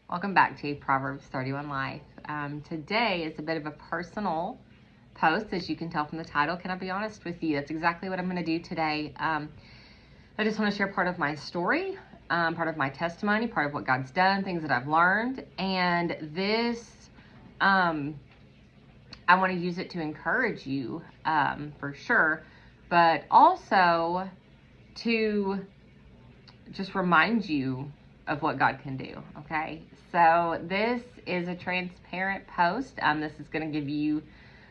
Welcome back to Proverbs 31 Life. Today is a bit of a personal post, as you can tell from the title. Can I be honest with you? That's exactly what I'm going to do today. I just want to share part of my story, part of my testimony, part of what God's done, things that I've learned. And this, I want to use it to encourage you, for sure, but also to just remind you of what God can do, okay? So this is a transparent post. This is going to give you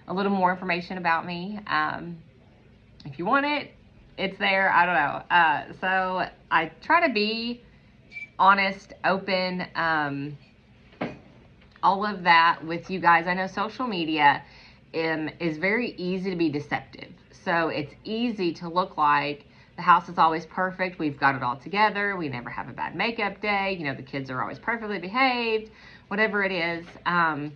a little more information about me. If you want it, it's there. I don't know. So I try to be honest, open, all of that with you guys. I know social media is very easy to be deceptive. So it's easy to look like the house is always perfect. We've got it all together. We never have a bad makeup day. You know, the kids are always perfectly behaved, whatever it is. And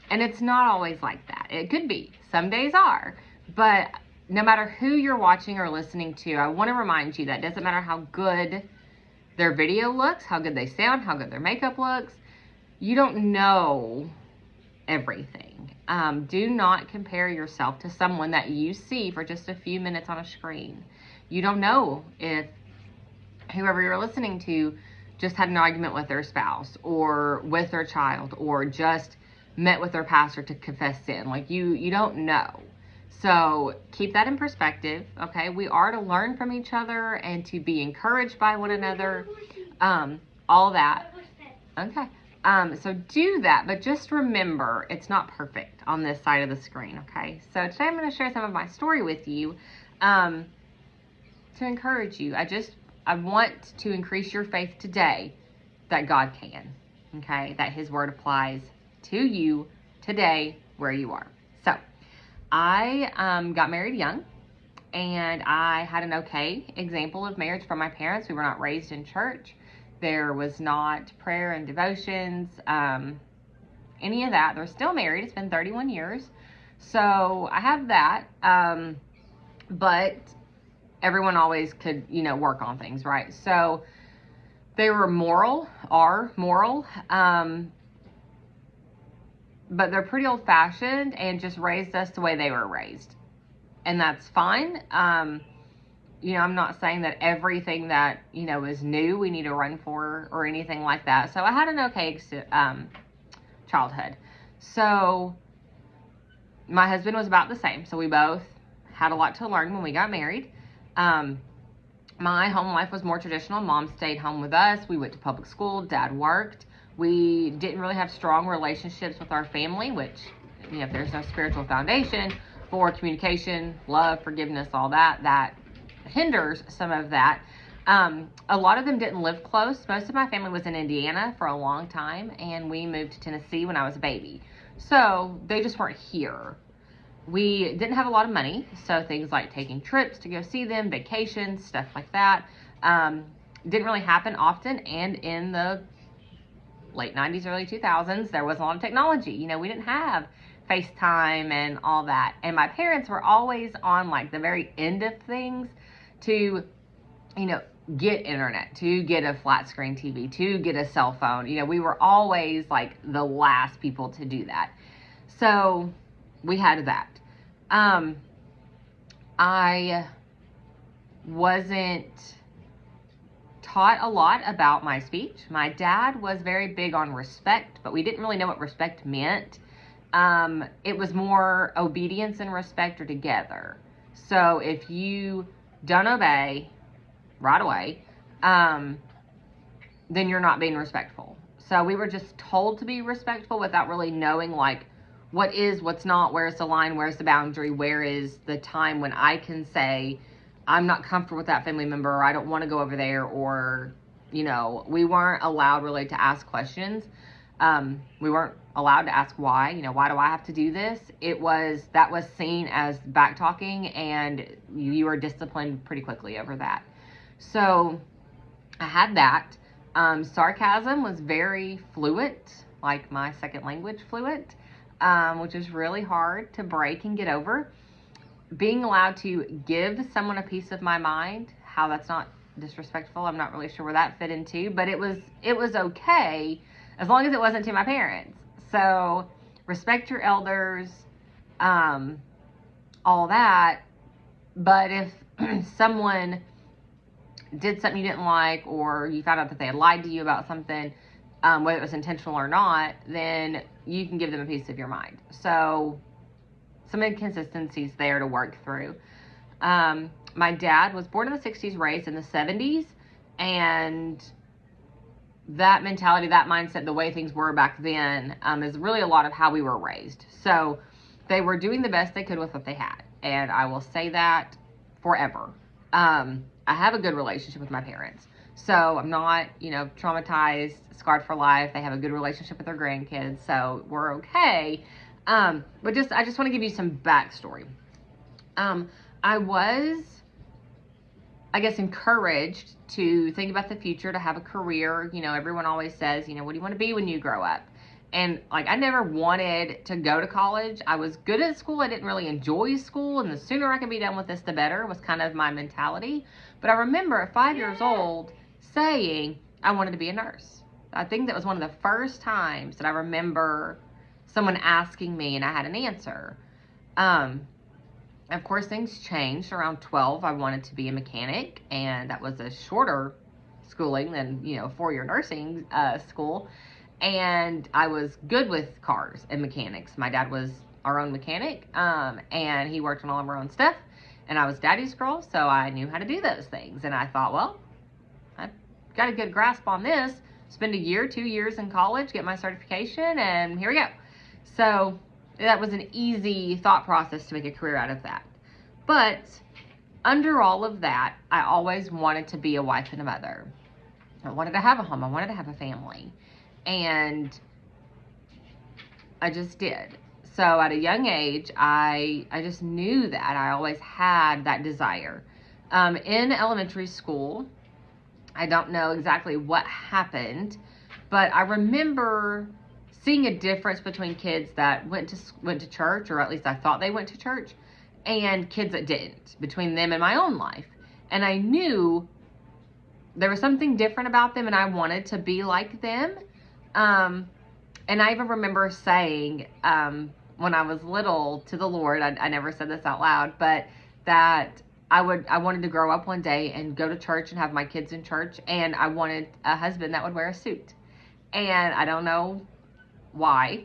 it's not always like that. It could be. Some days are. But no matter who you're watching or listening to, I want to remind you that it doesn't matter how good their video looks, how good they sound, how good their makeup looks. You don't know everything. Do not compare yourself to someone that you see for just a few minutes on a screen. You don't know if whoever you're listening to just had an argument with their spouse or with their child or just met with their pastor to confess sin. Like you don't know. So keep that in perspective, okay? We are to learn from each other and to be encouraged by one another, all that. Okay. So do that, but just remember it's not perfect on this side of the screen, okay? So today I'm going to share some of my story with you, to encourage you. I want to increase your faith today that God can, okay? That His word applies to you today where you are. So I got married young, and I had an okay example of marriage from my parents. We were not raised in church. There was not prayer and devotions, any of that. They're still married. It's been 31 years. So I have that. But everyone always could, work on things, right? So they were are moral, but they're pretty old fashioned and just raised us the way they were raised. And that's fine. I'm not saying that everything that, is new we need to run for or anything like that. So I had an okay childhood. So my husband was about the same. So we both had a lot to learn when we got married. My home life was more traditional. Mom stayed home with us. We went to public school. Dad worked. We didn't really have strong relationships with our family, which, if there's no spiritual foundation for communication, love, forgiveness, all that hinders some of that. A lot of them didn't live close. Most of my family was in Indiana for a long time, and we moved to Tennessee when I was a baby. So they just weren't here. We didn't have a lot of money, so things like taking trips to go see them, vacations, stuff like that, didn't really happen often. And in the late 90s, early 2000s, there wasn't a lot of technology. We didn't have FaceTime and all that. And my parents were always on like the very end of things to, get internet, to get a flat screen TV, to get a cell phone. We were always like the last people to do that. So we had that. I wasn't taught a lot about my speech. My dad was very big on respect, but we didn't really know what respect meant. It was more obedience and respect are together. So if you don't obey right away, then you're not being respectful. So we were just told to be respectful without really knowing like what is, what's not, where's the line, where's the boundary, where is the time when I can say I'm not comfortable with that family member, or I don't want to go over there, or, we weren't allowed really to ask questions. We weren't allowed to ask why, why do I have to do this? That was seen as back talking, and you were disciplined pretty quickly over that. So I had that. Sarcasm was very fluent, like my second language fluent, which is really hard to break and get over. Being allowed to give someone a piece of my mind, how that's not disrespectful, I'm not really sure where that fit into, but it was okay as long as it wasn't to my parents. So respect your elders, all that. But if someone did something you didn't like, or you found out that they had lied to you about something, whether it was intentional or not, then you can give them a piece of your mind. So some inconsistencies there to work through. My dad was born in the 60s, raised in the 70s, and that mentality, that mindset, the way things were back then, is really a lot of how we were raised. So they were doing the best they could with what they had, and I will say that forever. I have a good relationship with my parents, so I'm not, traumatized, scarred for life. They have a good relationship with their grandkids, so we're okay. But I just want to give you some backstory. I was, I guess, encouraged to think about the future, to have a career. Everyone always says, what do you want to be when you grow up? And I never wanted to go to college. I was good at school. I didn't really enjoy school. And the sooner I could be done with this, the better, was kind of my mentality. But I remember at 5 years old saying I wanted to be a nurse. I think that was one of the first times that I remember someone asking me and I had an answer. Of course, things changed. Around 12, I wanted to be a mechanic, and that was a shorter schooling than, 4-year nursing school. And I was good with cars and mechanics. My dad was our own mechanic, and he worked on all of our own stuff. And I was daddy's girl, so I knew how to do those things. And I thought, well, I've got a good grasp on this. Spend a year, 2 years in college, get my certification, and here we go. So that was an easy thought process to make a career out of that. But under all of that, I always wanted to be a wife and a mother. I wanted to have a home. I wanted to have a family. And I just did. So at a young age, I just knew that. I always had that desire. In elementary school, I don't know exactly what happened, but I remember seeing a difference between kids that went to church, or at least I thought they went to church, and kids that didn't, between them and my own life. And I knew there was something different about them, and I wanted to be like them. And I even remember saying, when I was little, to the Lord, I never said this out loud, but that I wanted to grow up one day and go to church and have my kids in church, and I wanted a husband that would wear a suit. And I don't know why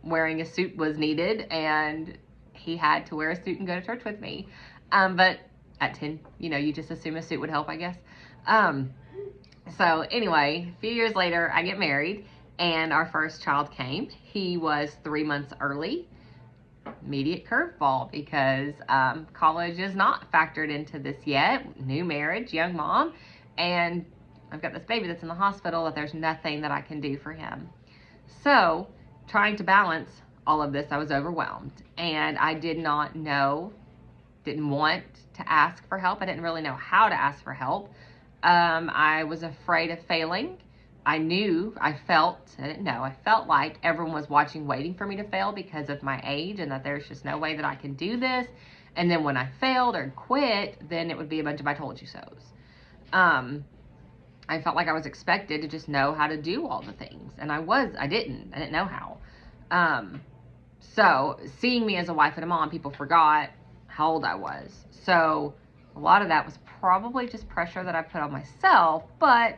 wearing a suit was needed, and he had to wear a suit and go to church with me. But at 10, you just assume a suit would help, I guess. So anyway, a few years later, I get married, and our first child came. He was 3 months early. Immediate curveball, because college is not factored into this yet. New marriage, young mom, and I've got this baby that's in the hospital that there's nothing that I can do for him. So trying to balance all of this, I was overwhelmed, and I did not know, didn't want to ask for help. I didn't really know how to ask for help. I was afraid of failing. I felt like everyone was watching, waiting for me to fail because of my age, and that there's just no way that I can do this. And then when I failed or quit, then it would be a bunch of I told you so's. I felt like I was expected to just know how to do all the things. And I didn't know how. So seeing me as a wife and a mom, people forgot how old I was. So a lot of that was probably just pressure that I put on myself, but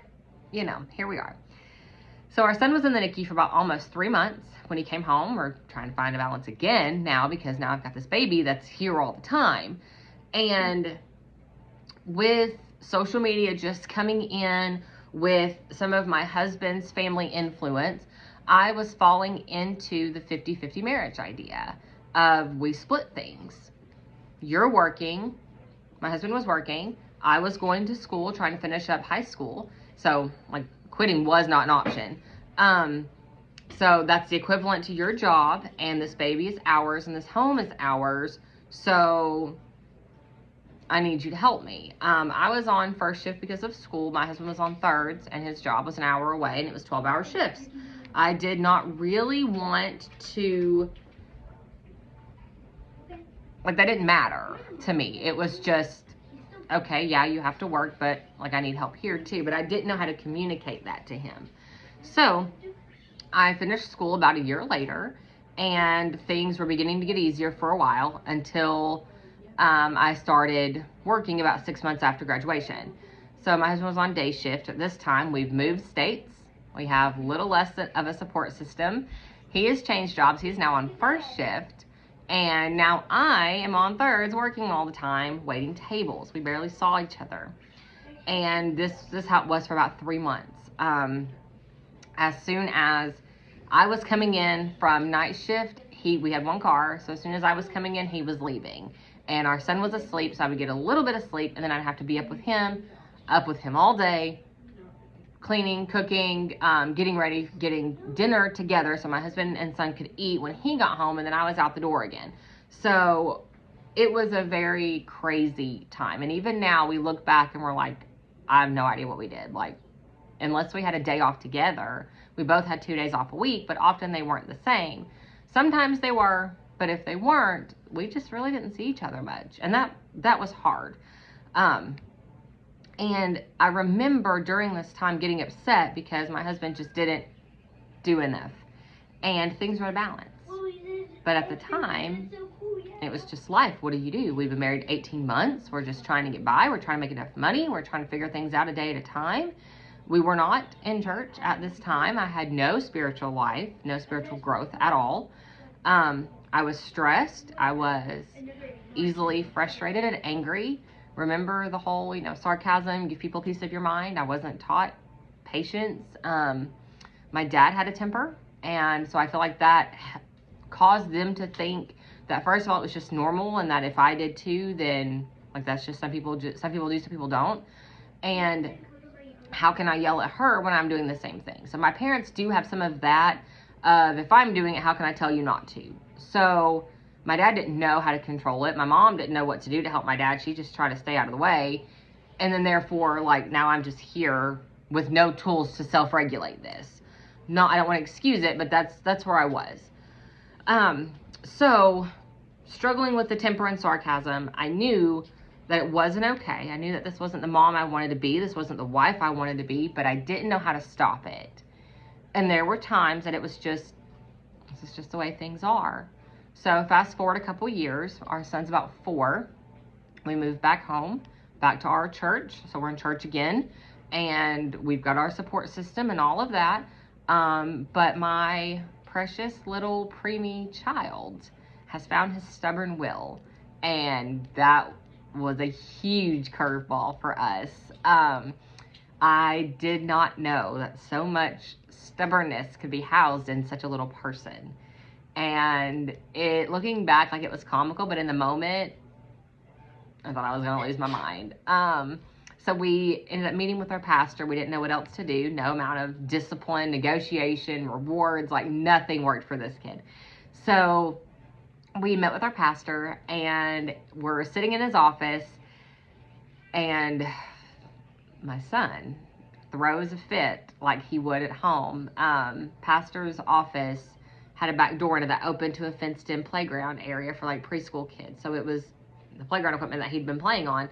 here we are. So our son was in the NICU for about almost 3 months. When he came home, we're trying to find a balance again now, because now I've got this baby that's here all the time. And with social media just coming in, with some of my husband's family influence, I was falling into the 50-50 marriage idea of we split things. You're working, my husband was working, I was going to school, trying to finish up high school. So quitting was not an option. So that's the equivalent to your job, and this baby is ours, and this home is ours. So I need you to help me. I was on first shift because of school. My husband was on thirds, and his job was an hour away, and it was 12-hour shifts. I did not really want to, that didn't matter to me. It was just, okay, yeah, you have to work, but I need help here too. But I didn't know how to communicate that to him. So I finished school about a year later, and things were beginning to get easier for a while until I started working about 6 months after graduation. So my husband was on day shift at this time. We've moved states. We have little less of a support system. He has changed jobs. He's now on first shift. And now I am on thirds working all the time, waiting tables. We barely saw each other. And this is how it was for about 3 months. As soon as I was coming in from night shift, we had one car. So as soon as I was coming in, he was leaving. And our son was asleep, so I would get a little bit of sleep, and then I'd have to be up with him all day, cleaning, cooking, getting ready, getting dinner together so my husband and son could eat when he got home, and then I was out the door again. So it was a very crazy time. And even now we look back and we're like, I have no idea what we did. Like, unless we had a day off together, we both had 2 days off a week, but often they weren't the same. Sometimes they were, but if they weren't, we just really didn't see each other much. And that was hard. And I remember during this time getting upset because my husband just didn't do enough. And things were out of balance. But at the time, it was just life. What do you do? We've been married 18 months. We're just trying to get by. We're trying to make enough money. We're trying to figure things out a day at a time. We were not in church at this time. I had no spiritual life, no spiritual growth at all. I was stressed. I was easily frustrated and angry. Remember the whole, sarcasm, give people a piece of your mind. I wasn't taught patience. My dad had a temper, and so I feel like that caused them to think that, first of all, it was just normal, and that if I did too, then that's just some people do, some people don't. And how can I yell at her when I'm doing the same thing? So my parents do have some of that of, if I'm doing it, how can I tell you not to? So my dad didn't know how to control it. My mom didn't know what to do to help my dad. She just tried to stay out of the way. And then therefore, now I'm just here with no tools to self-regulate this. No, I don't want to excuse it, but that's where I was. So struggling with the temper and sarcasm, I knew that it wasn't okay. I knew that this wasn't the mom I wanted to be. This wasn't the wife I wanted to be, but I didn't know how to stop it. And there were times that this is just the way things are. So fast forward a couple years, our son's about 4. We moved back home, back to our church. So we're in church again, and we've got our support system and all of that. But my precious little preemie child has found his stubborn will, and that was a huge curveball for us. I did not know that so much stubbornness could be housed in such a little person. And looking back, it was comical, but in the moment, I thought I was going to lose my mind. So we ended up meeting with our pastor. We didn't know what else to do. No amount of discipline, negotiation, rewards, nothing worked for this kid. So we met with our pastor, and we're sitting in his office, and my son throws a fit like he would at home. Pastor's office had a back door that opened to a fenced-in playground area for preschool kids. So it was the playground equipment that he'd been playing on.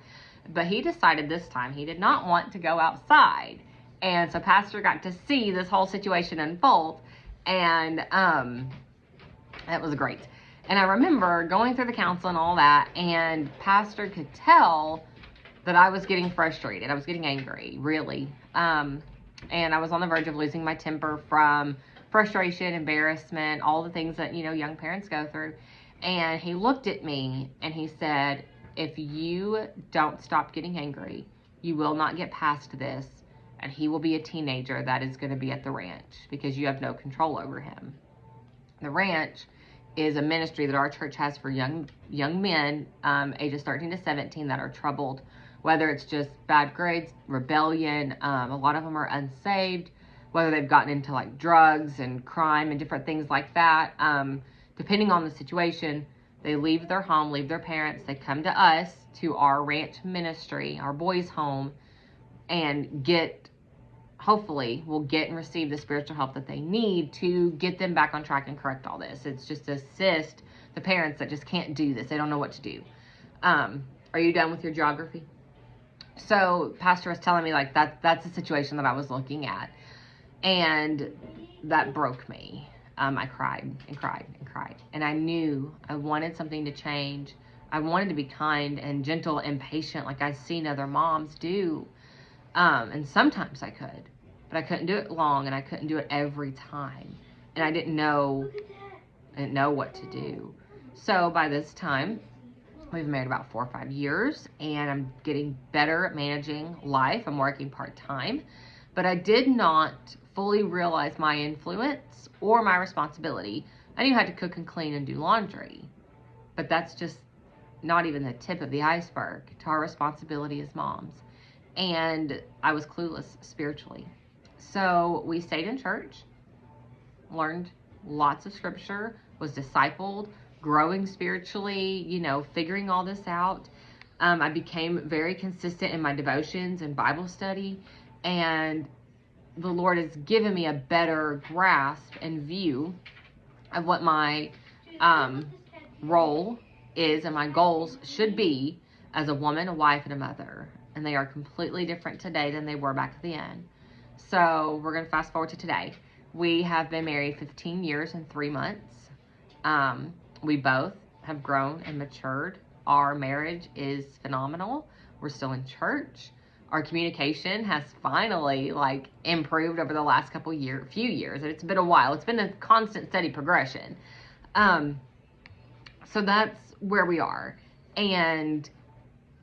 But he decided this time he did not want to go outside. And so Pastor got to see this whole situation unfold. And that was great. And I remember going through the council and all that, and Pastor could tell that I was getting frustrated. I was getting angry, really. And I was on the verge of losing my temper from frustration, embarrassment, all the things that, young parents go through. And he looked at me and he said, if you don't stop getting angry, you will not get past this, and he will be a teenager that is going to be at the ranch because you have no control over him. The ranch is a ministry that our church has for young men, ages 13 to 17, that are troubled, whether it's just bad grades, rebellion, a lot of them are unsaved, whether they've gotten into drugs and crime and different things like that. Depending on the situation, they leave their home, leave their parents, they come to us, to our ranch ministry, our boys' home, and hopefully will get and receive the spiritual help that they need to get them back on track and correct all this. It's just to assist the parents that just can't do this. They don't know what to do. Are you done with your geography? So Pastor was telling me that's the situation that I was looking at. And that broke me. I cried and cried and cried. And I knew I wanted something to change. I wanted to be kind and gentle and patient like I've seen other moms do. And sometimes I could, but I couldn't do it long, and I couldn't do it every time. And I didn't know what to do. So by this time, we've been married about 4 or 5 years, and I'm getting better at managing life. I'm working part-time, but I did not fully realize my influence or my responsibility. I knew I had to cook and clean and do laundry, but that's just not even the tip of the iceberg to our responsibility as moms. And I was clueless spiritually. So we stayed in church, learned lots of scripture, was discipled, growing spiritually, figuring all this out. I became very consistent in my devotions and Bible study, and the Lord has given me a better grasp and view of what my role is and my goals should be as a woman, a wife, and a mother. And they are completely different today than they were back then. So we're going to fast forward to today. We have been married 15 years and 3 months. We both have grown and matured. Our marriage is phenomenal. We're still in church. Our communication has finally improved over the last few years. It's been a while. It's been a constant, steady progression. So that's where we are. And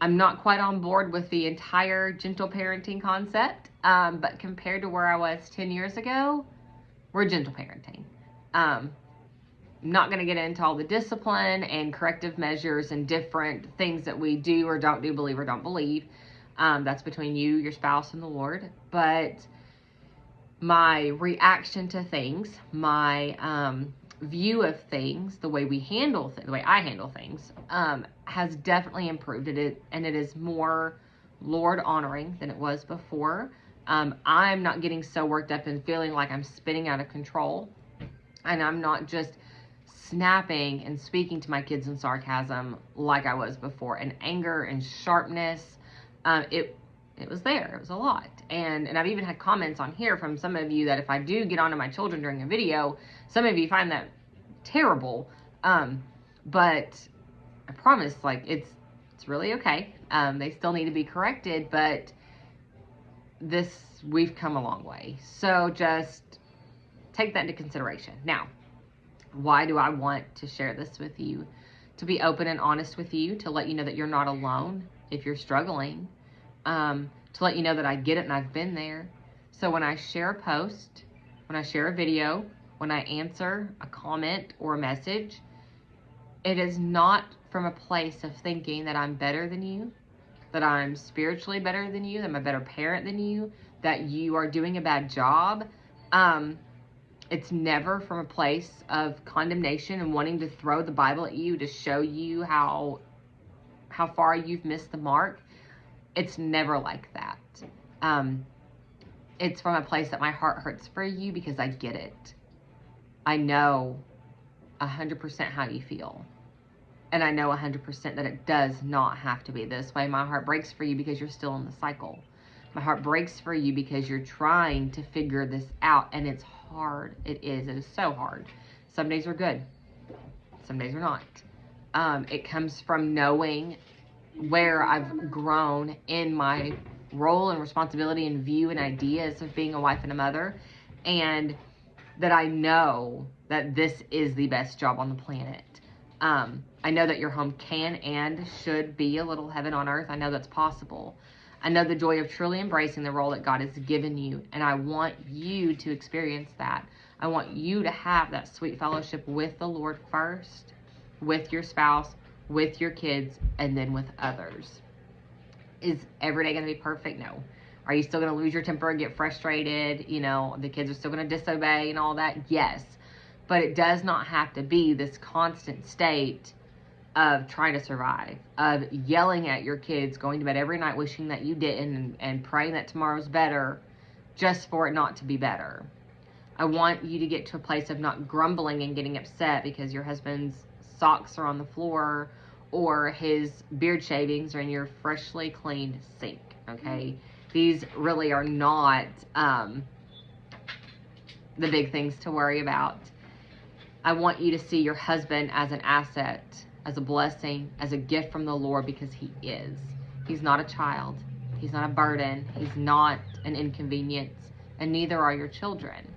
I'm not quite on board with the entire gentle parenting concept. But compared to where I was 10 years ago, we're gentle parenting. I'm not going to get into all the discipline and corrective measures and different things that we do or don't do, believe or don't believe. That's between you, your spouse, and the Lord. But my reaction to things, my view of things, the way I handle things, has definitely improved. And it is more Lord honoring than it was before. I'm not getting so worked up and feeling like I'm spinning out of control, and I'm not just snapping and speaking to my kids in sarcasm like I was before, and anger and sharpness. It was there. It was a lot. And I've even had comments on here from some of you that if I do get onto my children during a video, some of you find that terrible. But I promise, it's really okay. They still need to be corrected, but we've come a long way. So just take that into consideration. Now, why do I want to share this with you? To be open and honest with you, to let you know that you're not alone if you're struggling, to let you know that I get it and I've been there. So when I share a post, when I share a video, when I answer a comment or a message, it is not from a place of thinking that I'm better than you, that I'm spiritually better than you, that I'm a better parent than you, that you are doing a bad job. It's never from a place of condemnation and wanting to throw the Bible at you to show you how far you've missed the mark. It's never like that. It's from a place that my heart hurts for you because I get it. I know 100% how you feel. And I know 100% that it does not have to be this way. My heart breaks for you because you're still in the cycle. My heart breaks for you because you're trying to figure this out, and it's hard. It is so hard. Some days are good. Some days are not. It comes from knowing where I've grown in my role and responsibility and view and ideas of being a wife and a mother, and that I know that this is the best job on the planet. I know that your home can and should be a little heaven on earth. I know that's possible. I know the joy of truly embracing the role that God has given you, and I want you to experience that. I want you to have that sweet fellowship with the Lord first, with your spouse, with your kids, and then with others. Is every day going to be perfect? No. Are you still going to lose your temper and get frustrated? The kids are still going to disobey and all that? Yes. But it does not have to be this constant state of trying to survive, of yelling at your kids, going to bed every night wishing that you didn't, and praying that tomorrow's better just for it not to be better. I want you to get to a place of not grumbling and getting upset because your husband's socks are on the floor or his beard shavings are in your freshly cleaned sink, okay? These really are not the big things to worry about. I want you to see your husband as an asset, as a blessing, as a gift from the Lord, because he is. He's not a child. He's not a burden. He's not an inconvenience. And neither are your children.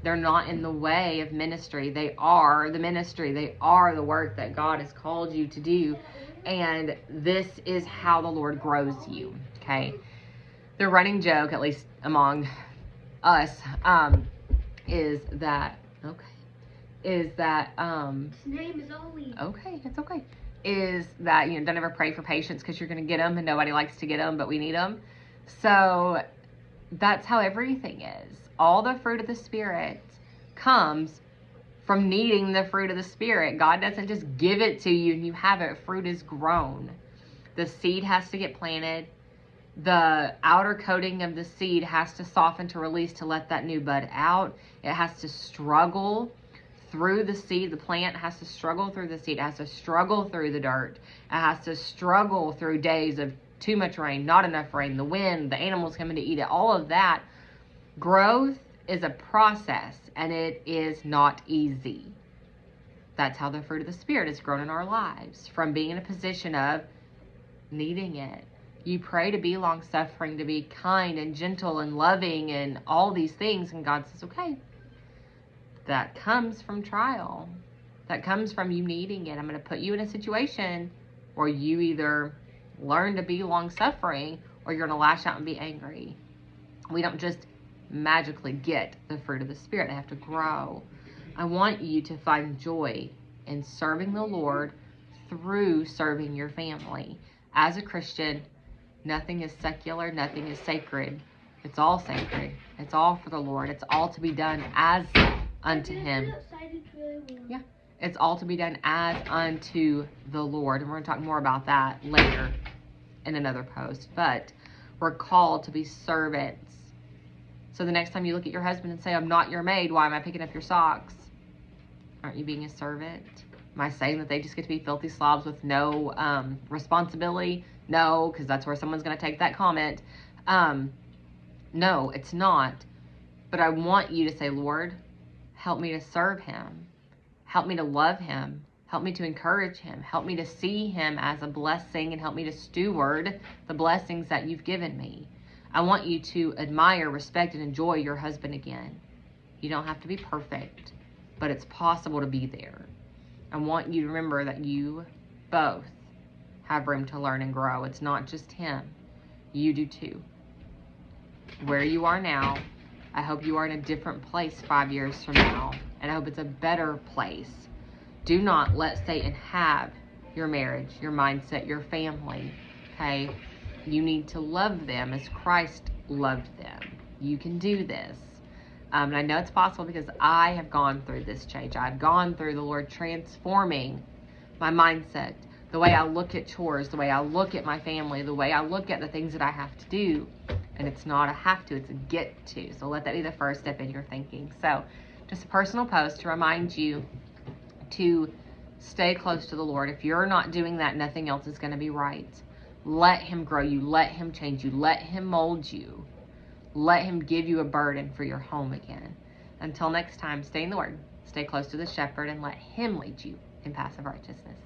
They're not in the way of ministry. They are the ministry. They are the work that God has called you to do. And this is how the Lord grows you, okay? The running joke, at least among us, is that, his name is Ollie. Okay, it's okay. Is that, don't ever pray for patience, because you're going to get them, and nobody likes to get them, but we need them. So that's how everything is. All the fruit of the Spirit comes from needing the fruit of the Spirit. God doesn't just give it to you and you have it. Fruit is grown. The seed has to get planted. The outer coating of the seed has to soften to release to let that new bud out. It has to struggle through the seed. The plant has to struggle through the seed. It has to struggle through the dirt. It has to struggle through days of too much rain, not enough rain, the wind, the animals coming to eat it, all of that. Growth is a process, and it is not easy. That's how the fruit of the Spirit is grown in our lives, from being in a position of needing it. You pray to be long-suffering, to be kind and gentle and loving and all these things, and God says, okay, that comes from trial. That comes from you needing it. I'm going to put you in a situation where you either learn to be long-suffering or you're going to lash out and be angry. We don't just magically get the fruit of the Spirit. I have to grow. I want you to find joy in serving the Lord through serving your family. As a Christian, nothing is secular, nothing is sacred. It's all sacred. It's all for the Lord. It's all to be done as unto Him. Yeah. It's all to be done as unto the Lord. And we're going to talk more about that later in another post. But we're called to be servants. So the next time you look at your husband and say, I'm not your maid, why am I picking up your socks? Aren't you being a servant? Am I saying that they just get to be filthy slobs with no responsibility? No, because that's where someone's going to take that comment. No, it's not. But I want you to say, Lord, help me to serve him. Help me to love him. Help me to encourage him. Help me to see him as a blessing, and help me to steward the blessings that you've given me. I want you to admire, respect, and enjoy your husband again. You don't have to be perfect, but it's possible to be there. I want you to remember that you both have room to learn and grow. It's not just him. You do too. Where you are now, I hope you are in a different place 5 years from now, and I hope it's a better place. Do not let Satan have your marriage, your mindset, your family, okay? You need to love them as Christ loved them. You can do this. And I know it's possible because I have gone through this change. I've gone through the Lord transforming my mindset, the way I look at chores, the way I look at my family, the way I look at the things that I have to do. And it's not a have to, it's a get to. So let that be the first step in your thinking. So just a personal post to remind you to stay close to the Lord. If you're not doing that, nothing else is going to be right. Let him grow you. Let him change you. Let him mold you. Let him give you a burden for your home again. Until next time, stay in the Word. Stay close to the shepherd and let him lead you in paths of righteousness.